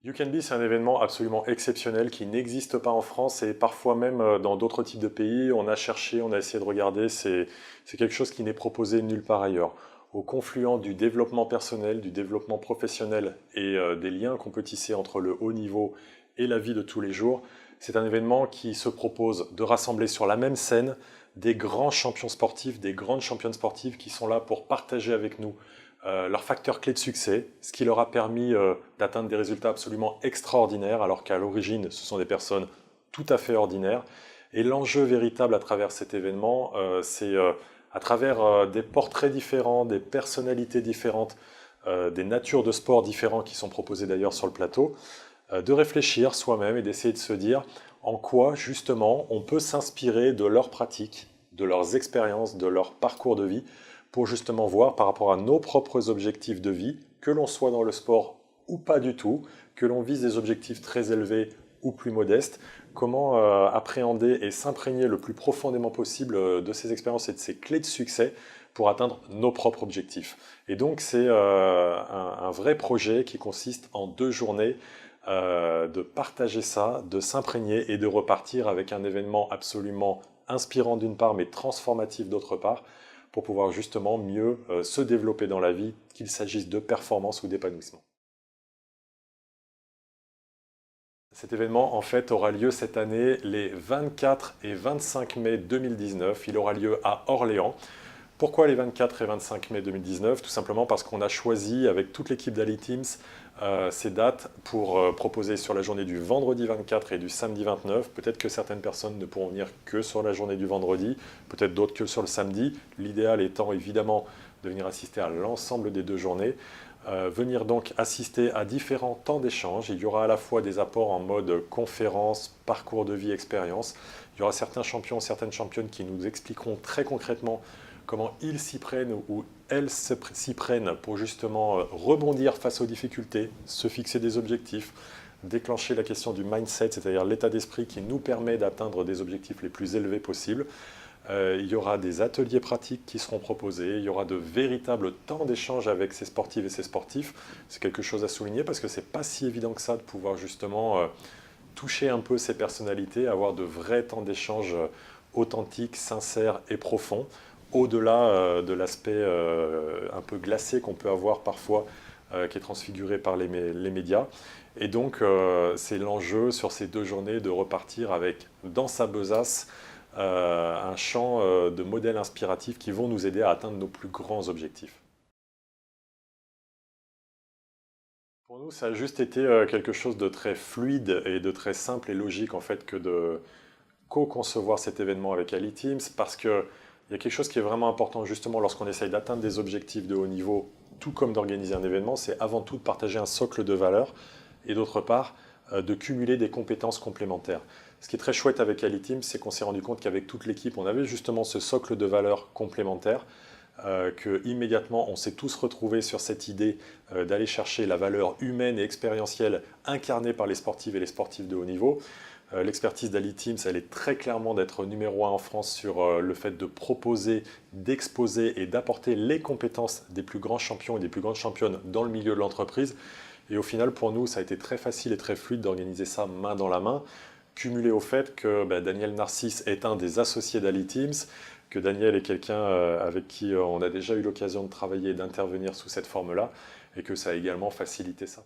You Can Be, c'est un événement absolument exceptionnel qui n'existe pas en France et parfois même dans d'autres types de pays. On a cherché, on a essayé de regarder, c'est quelque chose qui n'est proposé nulle part ailleurs. Au confluent du développement personnel, du développement professionnel et des liens qu'on peut tisser entre le haut niveau et la vie de tous les jours, c'est un événement qui se propose de rassembler sur la même scène des grands champions sportifs, des grandes championnes sportives qui sont là pour partager avec nous leurs facteurs clés de succès, ce qui leur a permis d'atteindre des résultats absolument extraordinaires, alors qu'à l'origine, ce sont des personnes tout à fait ordinaires. Et l'enjeu véritable à travers cet événement, c'est à travers des portraits différents, des personnalités différentes, des natures de sport différents qui sont proposés d'ailleurs sur le plateau, de réfléchir soi-même et d'essayer de se dire en quoi justement on peut s'inspirer de leurs pratiques, de leurs expériences, de leur parcours de vie, pour justement voir par rapport à nos propres objectifs de vie, que l'on soit dans le sport ou pas du tout, que l'on vise des objectifs très élevés ou plus modestes, comment appréhender et s'imprégner le plus profondément possible de ces expériences et de ces clés de succès pour atteindre nos propres objectifs. Et donc c'est un vrai projet qui consiste en 2 journées de partager ça, de s'imprégner et de repartir avec un événement absolument inspirant d'une part mais transformatif d'autre part, pour pouvoir justement mieux se développer dans la vie, qu'il s'agisse de performance ou d'épanouissement. Cet événement, en fait, aura lieu cette année les 24 et 25 mai 2019. Il aura lieu à Orléans. Pourquoi les 24 et 25 mai 2019? Tout simplement parce qu'on a choisi avec toute l'équipe d'Ali Teams ces dates pour proposer sur la journée du vendredi 24 et du samedi 29. Peut-être que certaines personnes ne pourront venir que sur la journée du vendredi, peut-être d'autres que sur le samedi. L'idéal étant évidemment de venir assister à l'ensemble des 2 journées. Venir donc assister à différents temps d'échange. Il y aura à la fois des apports en mode conférence, parcours de vie, expérience. Il y aura certains champions, certaines championnes qui nous expliqueront très concrètement comment ils s'y prennent ou elles s'y prennent pour justement rebondir face aux difficultés, se fixer des objectifs, déclencher la question du mindset, c'est-à-dire l'état d'esprit qui nous permet d'atteindre des objectifs les plus élevés possibles. Il y aura des ateliers pratiques qui seront proposés, il y aura de véritables temps d'échange avec ces sportives et ces sportifs. C'est quelque chose à souligner parce que c'est pas si évident que ça de pouvoir justement toucher un peu ces personnalités, avoir de vrais temps d'échange authentiques, sincères et profonds, au-delà de l'aspect un peu glacé qu'on peut avoir parfois, qui est transfiguré par les médias. Et donc, c'est l'enjeu sur ces 2 journées de repartir avec, dans sa besace, un champ de modèles inspiratifs qui vont nous aider à atteindre nos plus grands objectifs. Pour nous, ça a juste été quelque chose de très fluide et de très simple et logique en fait que de co-concevoir cet événement avec Ali Teams parce qu'il y a quelque chose qui est vraiment important justement lorsqu'on essaye d'atteindre des objectifs de haut niveau, tout comme d'organiser un événement, c'est avant tout de partager un socle de valeurs et d'autre part de cumuler des compétences complémentaires. Ce qui est très chouette avec Ali Teams, c'est qu'on s'est rendu compte qu'avec toute l'équipe, on avait justement ce socle de valeurs complémentaires, qu'immédiatement on s'est tous retrouvés sur cette idée d'aller chercher la valeur humaine et expérientielle incarnée par les sportives et les sportifs de haut niveau. L'expertise d'Ali Teams, elle est très clairement d'être numéro 1 en France sur le fait de proposer, d'exposer et d'apporter les compétences des plus grands champions et des plus grandes championnes dans le milieu de l'entreprise. Et au final, pour nous, ça a été très facile et très fluide d'organiser ça main dans la main, cumulé au fait que Daniel Narcisse est un des associés d'Ali Teams, que Daniel est quelqu'un avec qui on a déjà eu l'occasion de travailler et d'intervenir sous cette forme-là, et que ça a également facilité ça.